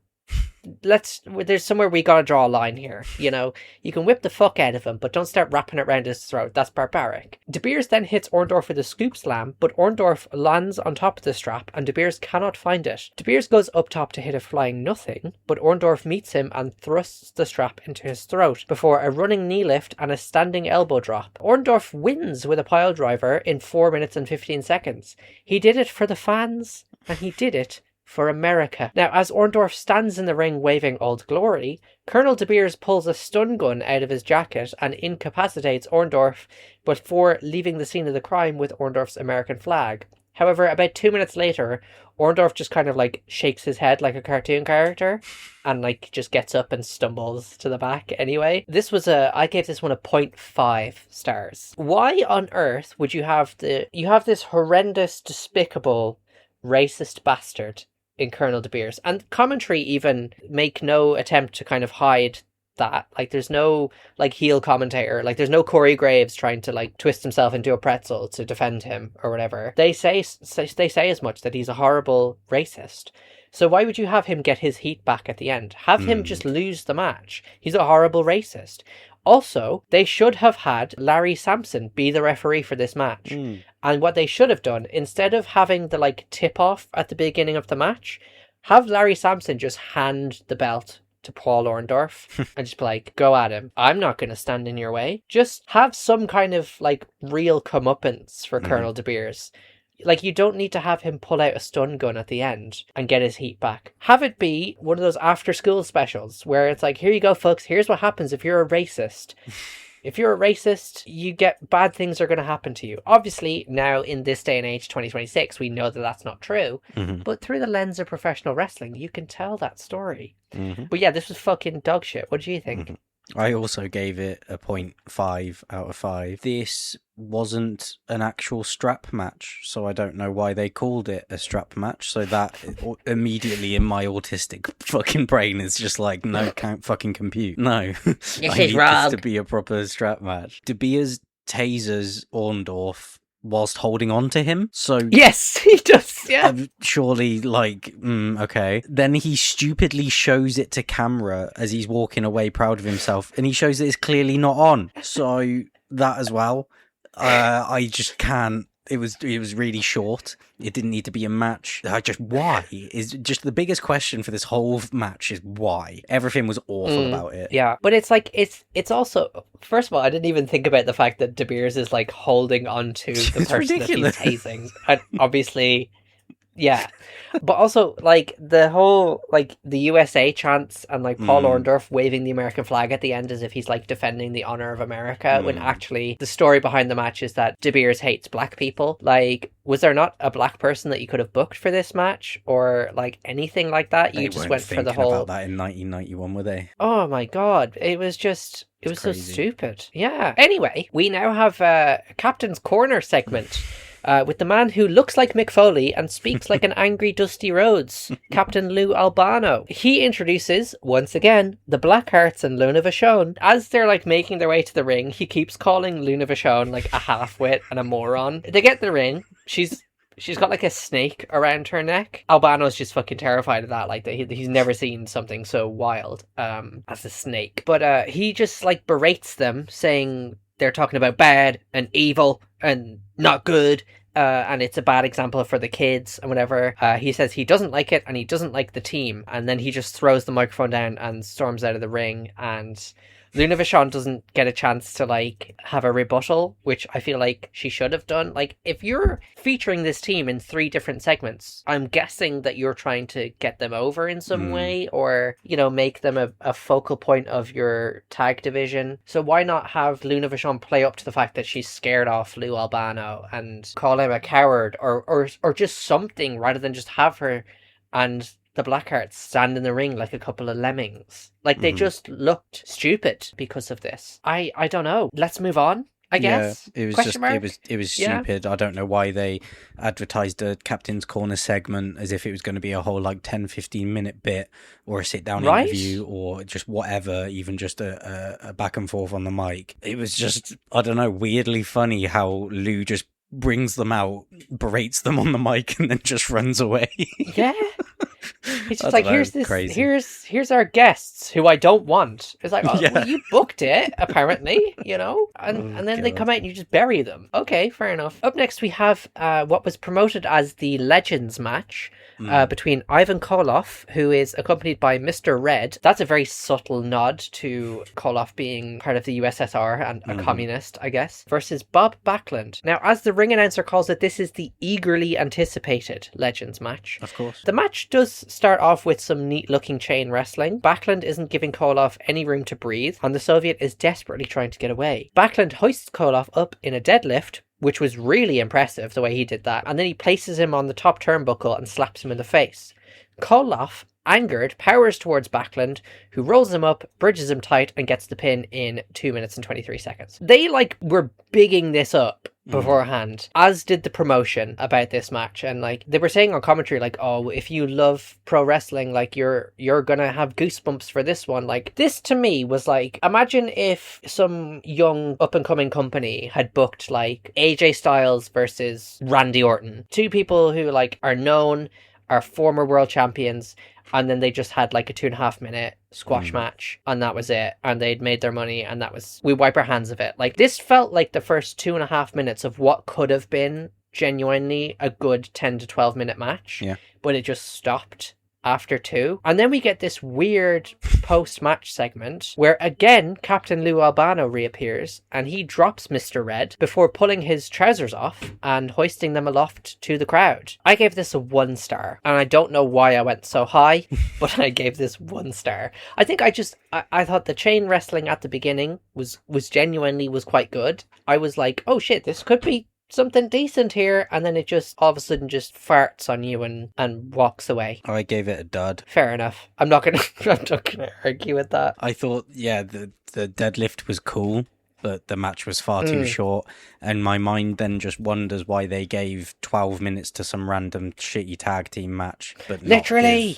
There's somewhere we gotta draw a line here. You can whip the fuck out of him, but don't start wrapping it around his throat. That's barbaric. DeBeers then hits Orndorff with a scoop slam, but Orndorff lands on top of the strap and DeBeers cannot find it. DeBeers goes up top to hit a flying nothing, but Orndorff meets him and thrusts the strap into his throat before a running knee lift and a standing elbow drop. Orndorff wins with a pile driver in 4 minutes and 15 seconds. He did it for the fans, and he did it for America. Now, as Orndorff stands in the ring waving Old Glory, Colonel DeBeers pulls a stun gun out of his jacket and incapacitates Orndorff before leaving the scene of the crime with Orndorff's American flag. However, about 2 minutes later, Orndorff just kind of shakes his head like a cartoon character and just gets up and stumbles to the back anyway. I gave this one a 0.5 stars. Why on earth would you have this horrendous, despicable, racist bastard in Colonel DeBeers, and commentary even make no attempt to kind of hide that. There's no heel commentator, there's no Corey Graves trying to twist himself into a pretzel to defend him or whatever. They say as much, that he's a horrible racist. So why would you have him get his heat back at the end? Have him just lose the match. He's a horrible racist. Also, they should have had Larry Sampson be the referee for this match. And what they should have done, instead of having the tip-off at the beginning of the match, have Larry Sampson just hand the belt to Paul Orndorff and just be like, go at him. I'm not going to stand in your way. Just have some kind of real comeuppance for Colonel DeBeers. You don't need to have him pull out a stun gun at the end and get his heat back. Have it be one of those after-school specials where it's here you go, folks, here's what happens if you're a racist. If you're a racist, bad things are going to happen to you. Obviously, now in this day and age, 2026, we know that that's not true. But through the lens of professional wrestling, you can tell that story. But yeah, this was fucking dog shit. What do you think? I also gave it a 0.5 out of 5. This wasn't an actual strap match, so I don't know why they called it a strap match. So that immediately in my autistic fucking brain is just no, can't fucking compute. No, This I is need wrong. this to be a proper strap match. DeBeers tasers Orndorff whilst holding on to him. So Yes, he does. Yeah. surely, like, okay. Then he stupidly shows it to camera as he's walking away, proud of himself, and he shows that it's clearly not on. So that as well. I just can't. It was really short. It didn't need to be a match. Why? Is just the biggest question for this whole match is why. Everything was awful about it. Yeah, but it's like, it's also, first of all, I didn't even think about the fact that DeBeers is like holding on to the person ridiculous. that he's tasing. And obviously, yeah. But also, like, the whole, like, the USA chants and, like, Paul Orndorff waving the American flag at the end as if he's, like, defending the honor of America, when actually the story behind the match is that DeBeers hates black people. Like, was there not a black person that you could have booked for this match? Or, like, anything like that? You just went for the whole... about that in 1991, were they? Oh, my God. It was just... It was crazy. so stupid. Yeah. Anyway, we now have a Captain's Corner segment. With the man who looks like Mick Foley and speaks like an angry Dusty Rhodes, Captain Lou Albano. He introduces, once again, the Blackhearts and Luna Vachon. As they're like making their way to the ring, he keeps calling Luna Vachon like a half-wit and a moron. They get the ring. She's got like a snake around her neck. Albano's just fucking terrified of that. Like he's never seen something so wild as a snake. But he just like berates them, saying they're talking about bad and evil and not good. And it's a bad example for the kids and whatever. He says he doesn't like it and he doesn't like the team. And then he just throws the microphone down and storms out of the ring. And Luna Vachon doesn't get a chance to like have a rebuttal, which I feel like she should have done. Like, if you're featuring this team in 3 different segments, I'm guessing that you're trying to get them over in some way, or, you know, make them a focal point of your tag division. So why not have Luna Vachon play up to the fact that she's scared off Lou Albano and call him a coward or just something, rather than just have her and the Blackhearts stand in the ring like a couple of lemmings. Like, they just looked stupid because of this. I don't know. Let's move on, I guess. Yeah, it was Question mark? it was stupid. I don't know why they advertised a Captain's Corner segment as if it was going to be a whole like 10-15 minute bit, or a sit down interview, or just whatever, even just a back and forth on the mic. It was just, I don't know, weirdly funny how Lou just brings them out, berates them on the mic, and then just runs away. Yeah. It's just like, here's our guests who I don't want. It's like, well, you booked it, apparently, you know? And then they come out and you just bury them. Okay, fair enough. Up next we have what was promoted as the Legends match between Ivan Koloff, who is accompanied by Mr. Red. That's a very subtle nod to Koloff being part of the USSR and a communist, I guess, versus Bob Backlund. Now, as the ring announcer calls it, this is the eagerly anticipated Legends match. Of course. The match does start off with some neat-looking chain wrestling. Backlund isn't giving Koloff any room to breathe, and the Soviet is desperately trying to get away. Backlund hoists Koloff up in a deadlift, which was really impressive the way he did that, and then he places him on the top turnbuckle and slaps him in the face. Koloff, angered, powers towards Backlund, who rolls him up, bridges him tight, and gets the pin in 2 minutes and 23 seconds. They, like, were bigging this up beforehand, as did the promotion about this match, and like they were saying on commentary, like, oh, if you love pro wrestling, like you're gonna have goosebumps for this one. Like, this to me was like, imagine if some young up and coming company had booked like AJ Styles versus Randy Orton, 2 people who like are known, are former world champions, and then they just had like a 2.5 minute squash match, and that was it, and they'd made their money, and that was, we wipe our hands of it. Like, this felt like the first 2.5 minutes of what could have been genuinely a good 10 to 12 minute match, but it just stopped after 2. And then we get this weird post-match segment where again Captain Lou Albano reappears, and he drops Mr. Red before pulling his trousers off and hoisting them aloft to the crowd. I gave this a 1 star, and I don't know why I went so high, but I gave this 1 star. I think I thought the chain wrestling at the beginning was genuinely quite good. I was like, oh shit, this could be something decent here, and then it just all of a sudden just farts on you and walks away. I gave it a dud. Fair enough. I'm not gonna argue with that. I thought, the deadlift was cool. but the match was far too short, and my mind then just wonders why they gave 12 minutes to some random shitty tag team match, but literally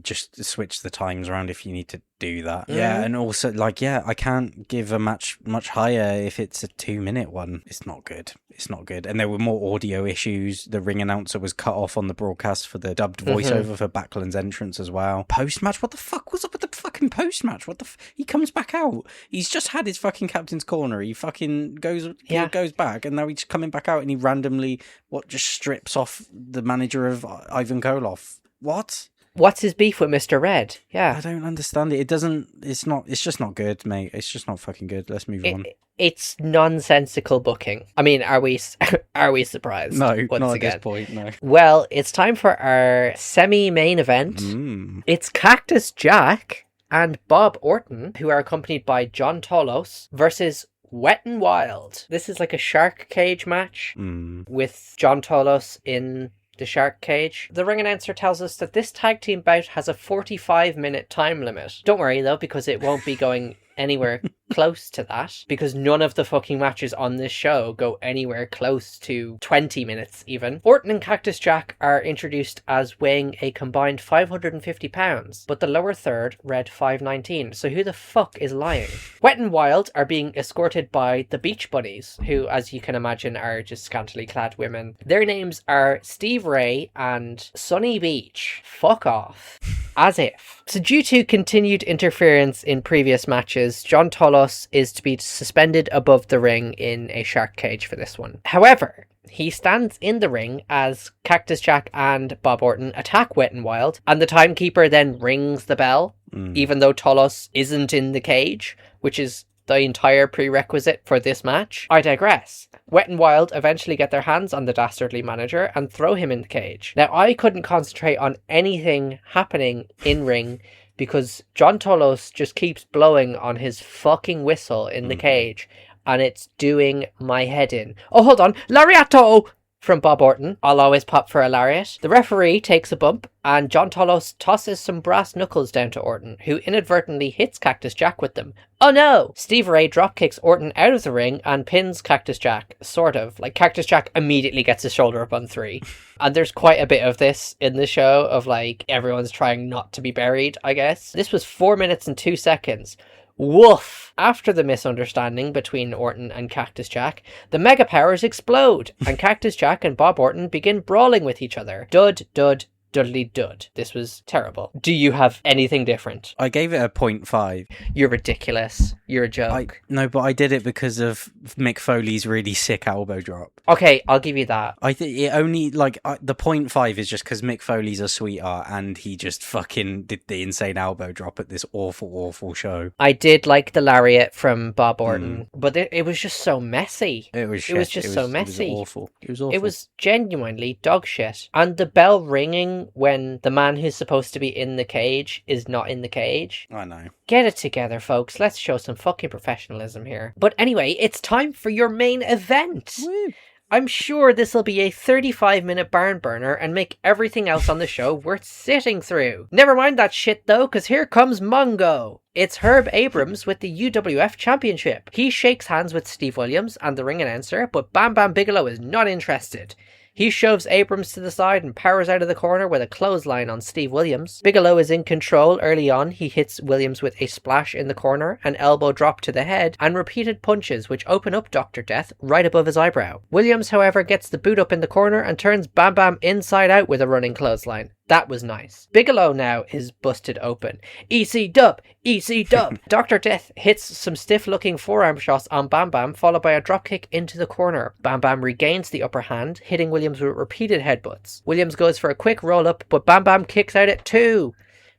just switch the times around if you need to do that. Yeah, and also I can't give a match much higher if it's a 2-minute one. It's not good. And there were more audio issues. The ring announcer was cut off on the broadcast for the dubbed voiceover for Backlund's entrance as well. Post-match, what the fuck was up with the fucking post-match? He comes back out. He's just had his fucking captain's corner. He fucking goes back, and now he's coming back out, and he randomly just strips off the manager of Ivan Koloff. What? What's his beef with Mr. Red? Yeah. I don't understand it. It's just not good, mate. It's just not fucking good. Let's move on. It's nonsensical booking. I mean, are we surprised? No, once not again? At this point, no. Well, it's time for our semi-main event. It's Cactus Jack and Bob Orton, who are accompanied by John Tolos, versus Wet and Wild. This is like a shark cage match with John Tolos in the shark cage. The ring announcer tells us that this tag team bout has a 45-minute time limit. Don't worry though, because it won't be going anywhere close to that, because none of the fucking matches on this show go anywhere close to 20 minutes even. Orton and Cactus Jack are introduced as weighing a combined 550 pounds, but the lower third read 519, so who the fuck is lying? Wet and Wild are being escorted by the Beach Bunnies, who, as you can imagine, are just scantily clad women. Their names are Steve Ray and Sunny Beach. Fuck off. As if. So due to continued interference in previous matches, John Tolos is to be suspended above the ring in a shark cage for this one. However, he stands in the ring as Cactus Jack and Bob Orton attack Wet and Wild, and the timekeeper then rings the bell, even though Tolos isn't in the cage, which is the entire prerequisite for this match. I digress. Wet and Wild eventually get their hands on the dastardly manager and throw him in the cage. Now, I couldn't concentrate on anything happening in ring because John Tolos just keeps blowing on his fucking whistle in the cage, and it's doing my head in. Oh, hold on. Lariato! From Bob Orton. I'll always pop for a lariat. The referee takes a bump, and John Tolos tosses some brass knuckles down to Orton, who inadvertently hits Cactus Jack with them. Oh no! Steve Ray dropkicks Orton out of the ring and pins Cactus Jack, sort of. Like, Cactus Jack immediately gets his shoulder up on 3. And there's quite a bit of this in the show, of like, everyone's trying not to be buried, I guess. This was 4 minutes and 2 seconds. Woof! After the misunderstanding between Orton and Cactus Jack, the Mega Powers explode, and Cactus Jack and Bob Orton begin brawling with each other. Dud, dud, dudley dud. This was terrible. Do you have anything different? I gave it a 0.5. You're ridiculous. You're a joke. No, but I did it because of Mick Foley's really sick elbow drop. Okay, I'll give you that. I think it only, the 0.5 is just because Mick Foley's a sweetheart and he just fucking did the insane elbow drop at this awful, awful show. I did like the lariat from Bob Orton, but it was just so messy. It was so messy. It was awful. It was awful. It was genuinely dog shit. And the bell ringing when the man who's supposed to be in the cage is not in the cage. I know. Get it together, folks. Let's show some fucking professionalism here. But anyway, it's time for your main event. Woo. I'm sure this will be a 35-minute barn burner and make everything else on the show worth sitting through. Never mind that shit though, because here comes Mongo. It's Herb Abrams with the UWF Championship. He shakes hands with Steve Williams and the ring announcer, but Bam Bam Bigelow is not interested. He shoves Abrams to the side and powers out of the corner with a clothesline on Steve Williams. Bigelow is in control early on. He hits Williams with a splash in the corner, an elbow drop to the head, and repeated punches which open up Dr. Death right above his eyebrow. Williams, however, gets the boot up in the corner and turns Bam Bam inside out with a running clothesline. That was nice. Bigelow now is busted open. EC dub! EC dub! Dr. Death hits some stiff-looking forearm shots on Bam Bam, followed by a dropkick into the corner. Bam Bam regains the upper hand, hitting Williams with repeated headbutts. Williams goes for a quick roll-up, but Bam Bam kicks out at 2.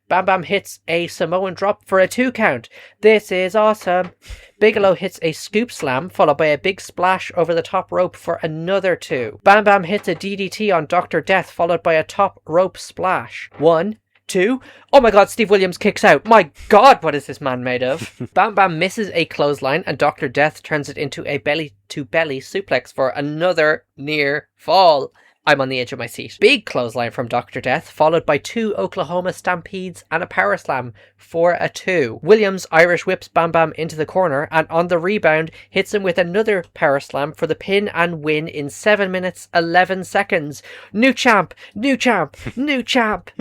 Bam Bam hits a Samoan drop for a 2 count. This is awesome. Bigelow hits a scoop slam, followed by a big splash over the top rope for another 2. Bam Bam hits a DDT on Dr. Death, followed by a top rope splash. 1, 2. Oh my god, Steve Williams kicks out. My god, what is this man made of? Bam Bam misses a clothesline, and Dr. Death turns it into a belly-to-belly suplex for another near fall. I'm on the edge of my seat. Big clothesline from Dr. Death, followed by 2 Oklahoma stampedes and a power slam for a 2. Williams Irish whips Bam Bam into the corner, and on the rebound hits him with another power slam for the pin and win in 7 minutes 11 seconds. New champ! New champ! New champ!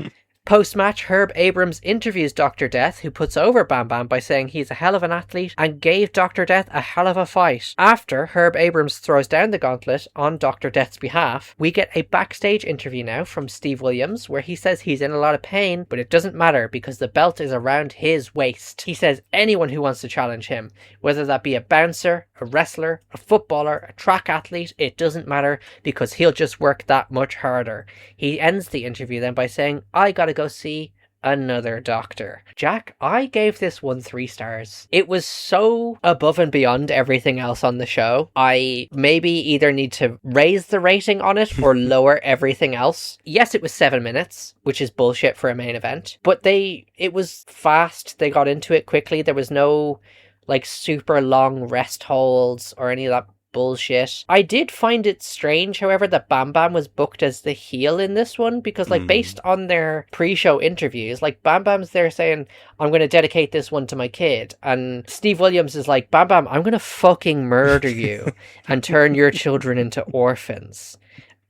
Post-match, Herb Abrams interviews Dr. Death, who puts over Bam Bam by saying he's a hell of an athlete and gave Dr. Death a hell of a fight. After Herb Abrams throws down the gauntlet on Dr. Death's behalf, we get a backstage interview now from Steve Williams where he says he's in a lot of pain, but it doesn't matter because the belt is around his waist. He says anyone who wants to challenge him, whether that be a bouncer, a wrestler, a footballer, a track athlete, it doesn't matter because he'll just work that much harder. He ends the interview then by saying, I gotta go see another doctor. Jack, I gave this one 3 stars. It was so above and beyond everything else on the show. I maybe either need to raise the rating on it or lower everything else. Yes, it was 7 minutes, which is bullshit for a main event, but it was fast. They got into it quickly. There was no like super long rest holds or any of that bullshit. I did find it strange, however, that Bam Bam was booked as the heel in this one because, like, based on their pre-show interviews, like, Bam Bam's there saying, I'm going to dedicate this one to my kid. And Steve Williams is like, Bam Bam, I'm going to fucking murder you and turn your children into orphans.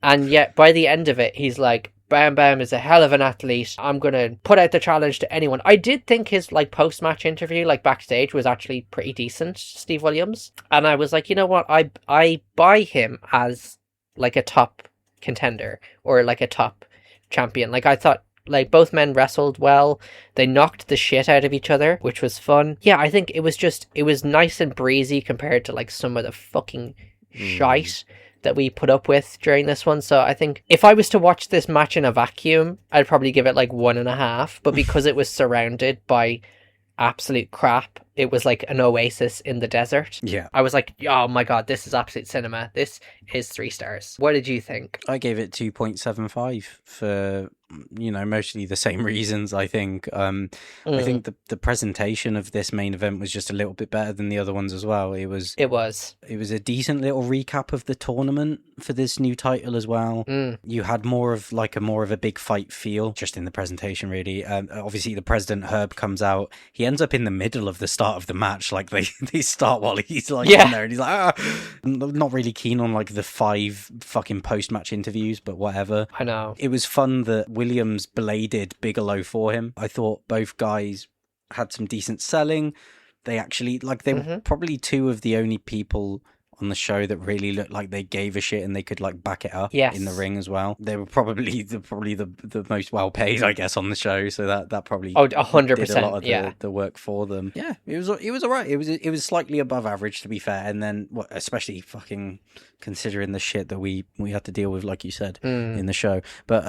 And yet, by the end of it, he's like, Bam Bam is a hell of an athlete. I'm going to put out the challenge to anyone. I did think his like post-match interview, like backstage, was actually pretty decent, Steve Williams. And I was like, you know what? I buy him as like a top contender or like a top champion. Like I thought like both men wrestled well. They knocked the shit out of each other, which was fun. Yeah, I think it was nice and breezy compared to like some of the fucking shite that we put up with during this one. So I think if I was to watch this match in a vacuum, I'd probably give it like 1.5. But because it was surrounded by absolute crap, it was like an oasis in the desert. Yeah. I was like, oh my god, this is absolute cinema. This is 3 stars. What did you think? I gave it 2.75 for, you know, mostly the same reasons, I think. I think the presentation of this main event was just a little bit better than the other ones as well. It was a decent little recap of the tournament for this new title as well. You had more of a big fight feel just in the presentation, really. Obviously the President Herb comes out. He ends up in the middle of the start of the match. Like they start while he's like in there and he's like, I'm not really keen on like the 5 fucking post-match interviews, but whatever. I know. It was fun that Williams bladed Bigelow for him. I thought both guys had some decent selling. They actually, like, they were probably 2 of the only people on the show that really looked like they gave a shit and they could like back it up in the ring as well. They were probably the most well paid, I guess, on the show, so that probably 100% did a lot of the work for them. Yeah, it was alright. It was slightly above average, to be fair, and then especially fucking considering the shit that we had to deal with, like you said, in the show. But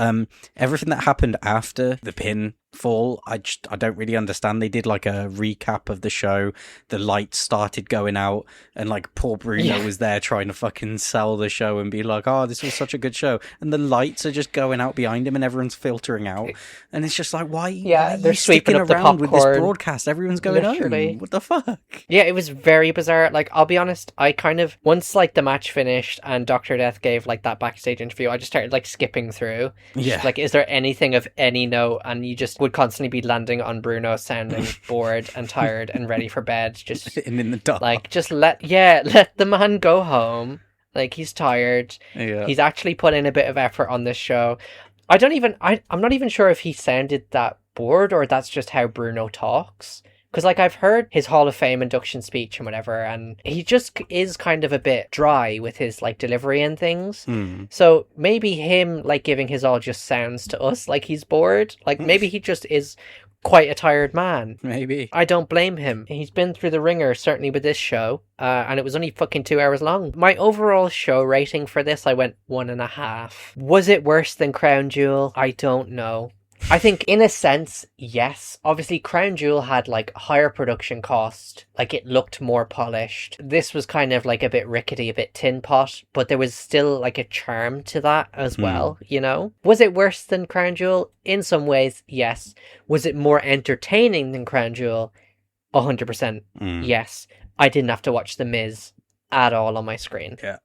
everything that happened after the pin fall, I don't really understand. They did like a recap of the show. The lights started going out and like poor Bruno was there trying to fucking sell the show and be like, oh, this was such a good show, and the lights are just going out behind him and everyone's filtering out, and it's just like, why they're sweeping up around with this broadcast? Everyone's going home. What the fuck? Yeah, it was very bizarre. Like, I'll be honest, I kind of, once like the match finished and Dr. Death gave like that backstage interview, I just started like skipping through. Just, like, is there anything of any note? And you just would constantly be landing on Bruno sounding bored and tired and ready for bed, just and in the dark. Like, just let the man go home. Like, he's tired. He's actually put in a bit of effort on this show. I'm not even sure if he sounded that bored or that's just how Bruno talks. Because, like, I've heard his Hall of Fame induction speech and whatever, and he just is kind of a bit dry with his, like, delivery and things. So maybe him, like, giving his all just sounds to us like he's bored. Like, maybe he just is quite a tired man. Maybe. I don't blame him. He's been through the ringer, certainly with this show, and it was only fucking 2 hours long. My overall show rating for this, I went 1.5. Was it worse than Crown Jewel? I don't know. I think in a sense, yes. Obviously, Crown Jewel had like higher production cost, like it looked more polished. This was kind of like a bit rickety, a bit tin pot, but there was still like a charm to that as well, you know? Was it worse than Crown Jewel? In some ways, yes. Was it more entertaining than Crown Jewel? 100% yes. I didn't have to watch The Miz at all on my screen. Yeah.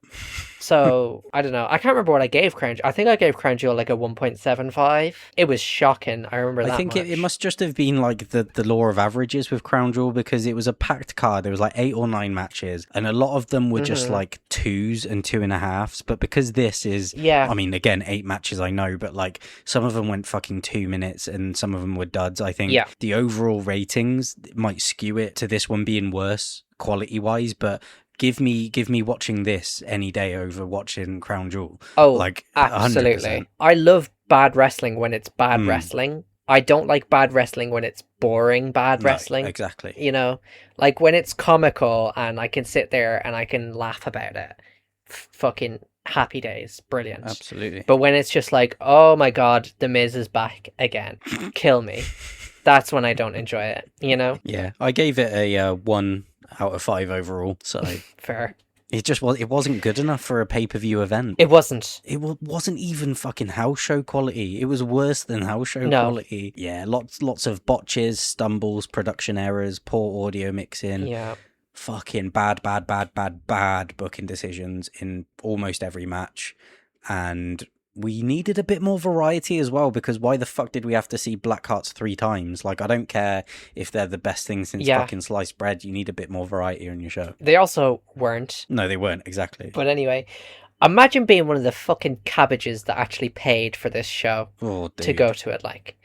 So, I don't know. I can't remember what I gave Crown Jewel. I think I gave Crown Jewel like a 1.75. It was shocking. I remember that I think much. it must just have been like the law of averages with Crown Jewel, because it was a packed card. There was like 8 or 9 matches, and a lot of them were just like 2s and 2.5s. But because this is, I mean, again, 8 matches, I know, but like some of them went fucking 2 minutes and some of them were duds. I think the overall ratings might skew it to this one being worse quality wise, but give me watching this any day over watching Crown Jewel. Oh, like absolutely. 100%. I love bad wrestling when it's bad wrestling. I don't like bad wrestling when it's boring bad wrestling. Exactly. You know, like when it's comical and I can sit there and I can laugh about it. Fucking happy days. Brilliant. Absolutely. But when it's just like, oh my God, The Miz is back again. Kill me. That's when I don't enjoy it, you know? Yeah. I gave it a 1 out of 5 overall. So fair. It wasn't good enough for a pay-per-view event. It wasn't. It wasn't even fucking house show quality. It was worse than house show quality. Yeah, lots of botches, stumbles, production errors, poor audio mixing. Yeah. Fucking bad booking decisions in almost every match. And we needed a bit more variety as well, because why the fuck did we have to see Blackhearts 3 times? Like, I don't care if they're the best thing since fucking sliced bread. You need a bit more variety on your show. They also weren't. No, they weren't, exactly. But anyway, imagine being one of the fucking cabbages that actually paid for this show to go to it. Like,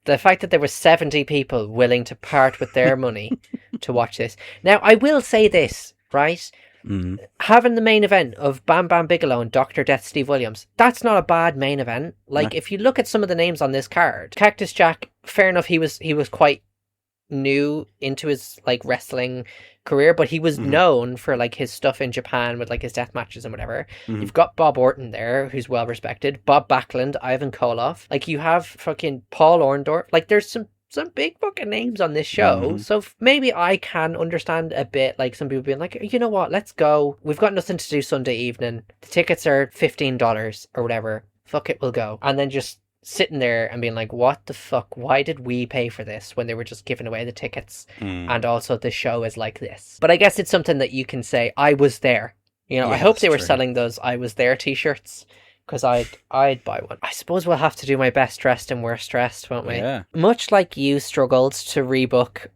the fact that there were 70 people willing to part with their money to watch this. Now, I will say this, right? Having the main event of Bam Bam Bigelow and Dr. Death Steve Williams, that's not a bad main event. Like, if you look at some of the names on this card, Cactus Jack, fair enough, he was quite new into his like wrestling career, but he was known for like his stuff in Japan with like his death matches and whatever. You've got Bob Orton there, who's well respected, Bob Backlund, Ivan Koloff, like you have fucking Paul Orndorff. Like there's some big fucking names on this show. So maybe I can understand a bit, like some people being like, you know what, let's go. We've got nothing to do Sunday evening. The tickets are $15 or whatever. Fuck it, we'll go. And then just sitting there and being like, what the fuck? Why did we pay for this when they were just giving away the tickets? And also the show is like this. But I guess it's something that you can say, I was there. You know, I hope they were selling those I was there t-shirts, because I'd buy one. I suppose we'll have to do my best dressed and worst dressed, won't we? Yeah. Much like you struggled to rebook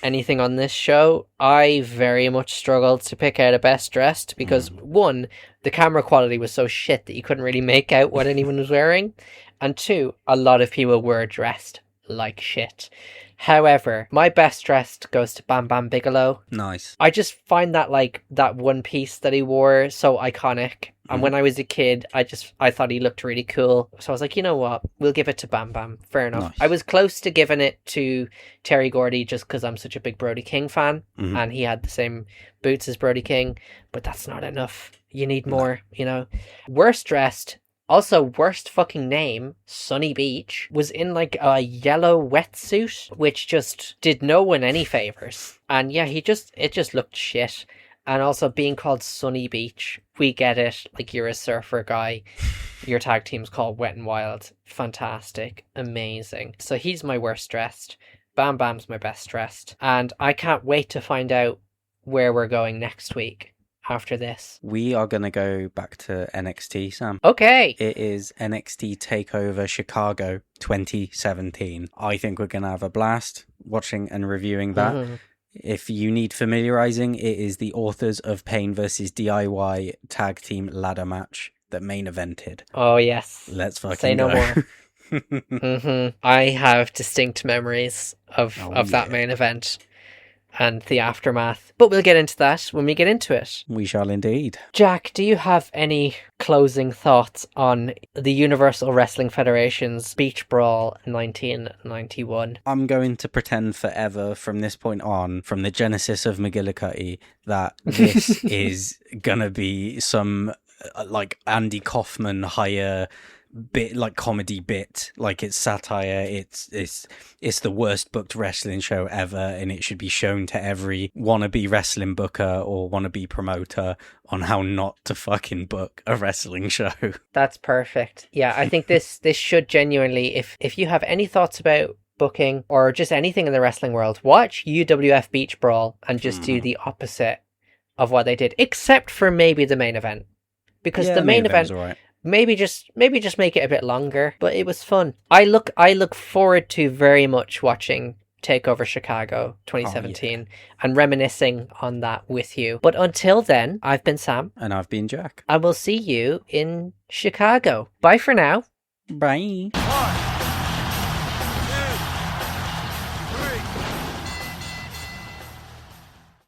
anything on this show, I very much struggled to pick out a best dressed, because one, the camera quality was so shit that you couldn't really make out what anyone was wearing, and two, a lot of people were dressed like shit. However, my best dressed goes to Bam Bam Bigelow. Nice. I just find that like that one piece that he wore so iconic. And when I was a kid, I thought he looked really cool. So I was like, you know what? We'll give it to Bam Bam. Fair enough. Nice. I was close to giving it to Terry Gordy just because I'm such a big Brody King fan. And he had the same boots as Brody King. But that's not enough. You need more, you know. Worst dressed. Also, worst fucking name, Sunny Beach, was in like a yellow wetsuit, which just did no one any favors. And yeah, it just looked shit. And also being called Sunny Beach, we get it. Like, you're a surfer guy. Your tag team's called Wet and Wild. Fantastic. Amazing. So he's my worst dressed. Bam Bam's my best dressed. And I can't wait to find out where we're going next week. After this, we are going to go back to NXT, Sam. Okay. It is NXT TakeOver Chicago 2017. I think we're going to have a blast watching and reviewing that. If you need familiarizing, it is the authors of Pain versus DIY tag team ladder match that main evented. Oh, yes. Let's fucking say no go. more. I have distinct memories of that main event and the aftermath. But we'll get into that when we get into it. We shall indeed. Jack, do you have any closing thoughts on the Universal Wrestling Federation's Beach Brawl 1991? I'm going to pretend forever from this point on, from the genesis of McGillicuddy, that this is gonna be some like Andy Kaufman higher bit, like comedy bit, like it's satire, it's the worst booked wrestling show ever, and it should be shown to every wannabe wrestling booker or wannabe promoter on how not to fucking book a wrestling show. That's perfect. Yeah, I think this should genuinely, if you have any thoughts about booking or just anything in the wrestling world, watch UWF Beach Brawl and just do the opposite of what they did, except for maybe the main event. Because Yeah, the main event was all right. maybe just make it a bit longer, but it was fun. I look forward to very much watching TakeOver Chicago 2017 and reminiscing on that with you. But until then, I've been Sam. And I've been Jack. I will see you in Chicago. Bye for now. Bye.